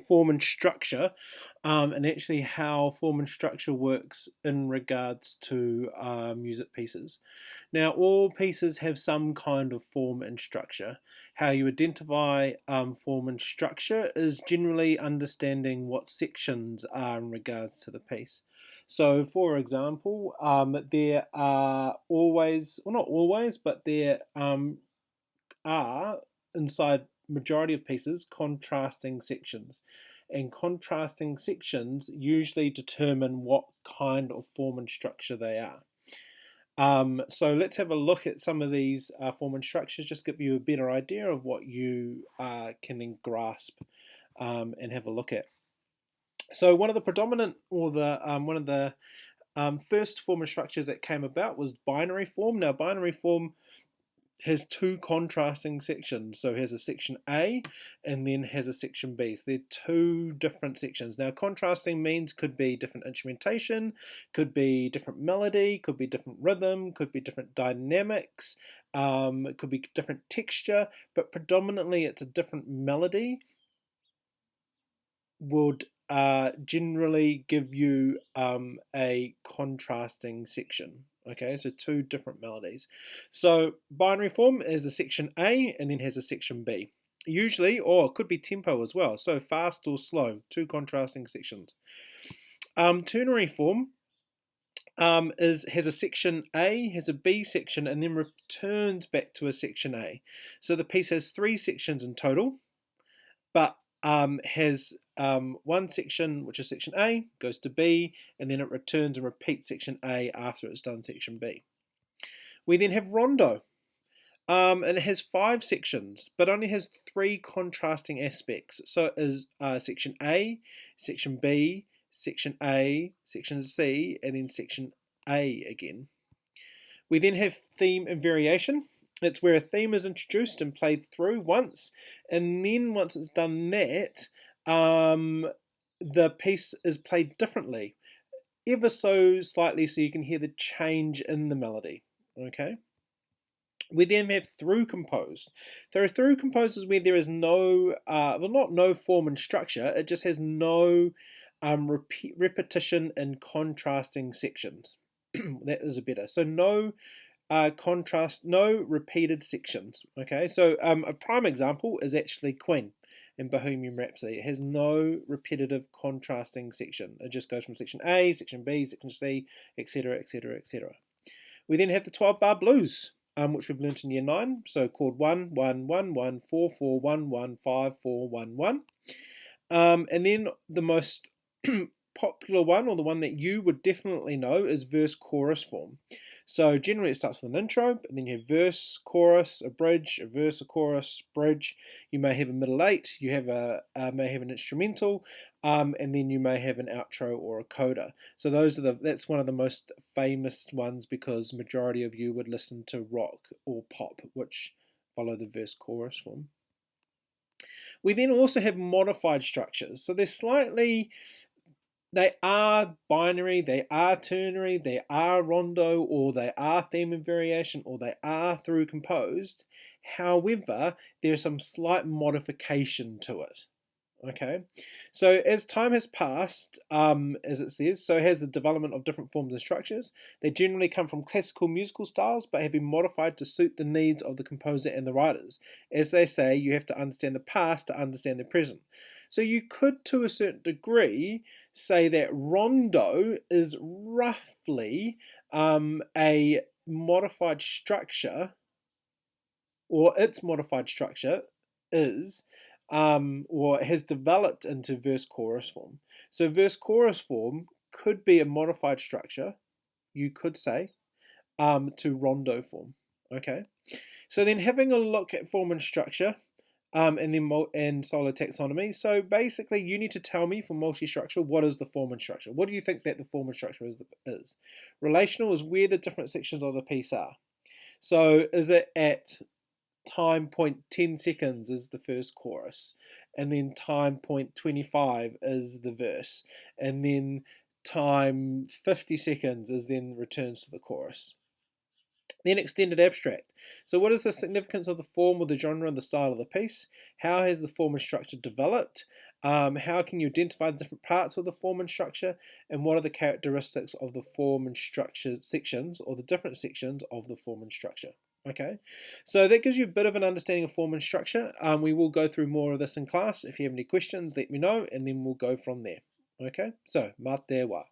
form and structure, and actually how form and structure works in regards to music pieces. Now, all pieces have some kind of form and structure. How you identify form and structure is generally understanding what sections are in regards to the piece. So, for example, there are always, well, not always, but there are inside majority of pieces contrasting sections, and contrasting sections usually determine what kind of form and structure they are. So let's have a look at some of these form and structures, just give you a better idea of what you can then grasp and have a look at. So one of the predominant, or the one of the first form and structures that came about was binary form. Now, binary form has two contrasting sections. So it has a section A and then has a section B. So they're two different sections. Now, contrasting means could be different instrumentation, could be different melody, could be different rhythm, could be different dynamics, it could be different texture, but predominantly it's a different melody would generally give you a contrasting section. Okay, so two different melodies. So binary form is a section A and then has a section B. Usually, or it could be tempo as well. So fast or slow, two contrasting sections. Ternary form has a section A, has a B section, and then returns back to a section A. So the piece has three sections in total, but has one section, which is section A, goes to B, and then it returns and repeats section A after it's done section B. We then have rondo, and it has 5 sections, but only has 3 contrasting aspects. So it is section A, section B, section A, section C, and then section A again. We then have theme and variation. It's where a theme is introduced and played through once, and then once it's done that, the piece is played differently, ever so slightly, so you can hear the change in the melody. Okay. We then have throughcomposed. There are throughcomposed where there is no, well, not no form and structure. It just has no repetition in contrasting sections. That is a better. So no contrast, no repeated sections. Okay, so a prime example is actually Queen in Bohemian Rhapsody. It has no repetitive contrasting section. It just goes from section A, section B, section C, etc., etc., etc. We then have the 12-bar blues, which we've learnt in year 9. So chord 1, 1, 1, 1, 4, 4, 1, 1, 5, 4, 1, 1. And then the most popular one, or the one that you would definitely know, is verse-chorus form. So generally it starts with an intro, and then you have verse, chorus, a bridge, a verse, a chorus, bridge. You may have a middle 8, you have may have an instrumental, and then you may have an outro or a coda. So that's one of the most famous ones, because majority of you would listen to rock or pop, which follow the verse-chorus form. We then also have modified structures. So they are binary, they are ternary, they are rondo, or they are theme and variation, or they are throughcomposed. However, there's some slight modification to it. Okay, so as time has passed, as it says, so has the development of different forms and structures. They generally come from classical musical styles, but have been modified to suit the needs of the composer and the writers. As they say, you have to understand the past to understand the present. So you could, to a certain degree, say that rondo is roughly a modified structure, or its modified structure is or has developed into verse-chorus form. So verse-chorus form could be a modified structure, you could say, to rondo form. Okay, so then having a look at form and structure, and then SOLO Taxonomy. So basically, you need to tell me for multi-structural, what is the form and structure? What do you think that the form and structure is? Relational is where the different sections of the piece are. So is it at time point 10 seconds is the first chorus, and then time point 25 is the verse, and then time 50 seconds is then returns to the chorus. Then extended abstract. So what is the significance of the form or the genre and the style of the piece? How has the form and structure developed? How can you identify the different parts of the form and structure, and what are the characteristics of the form and structure sections, or the different sections of the form and structure? Okay, so that gives you a bit of an understanding of form and structure. We will go through more of this in class. If you have any questions, let me know, and then we'll go from there. Okay, so mā te wā.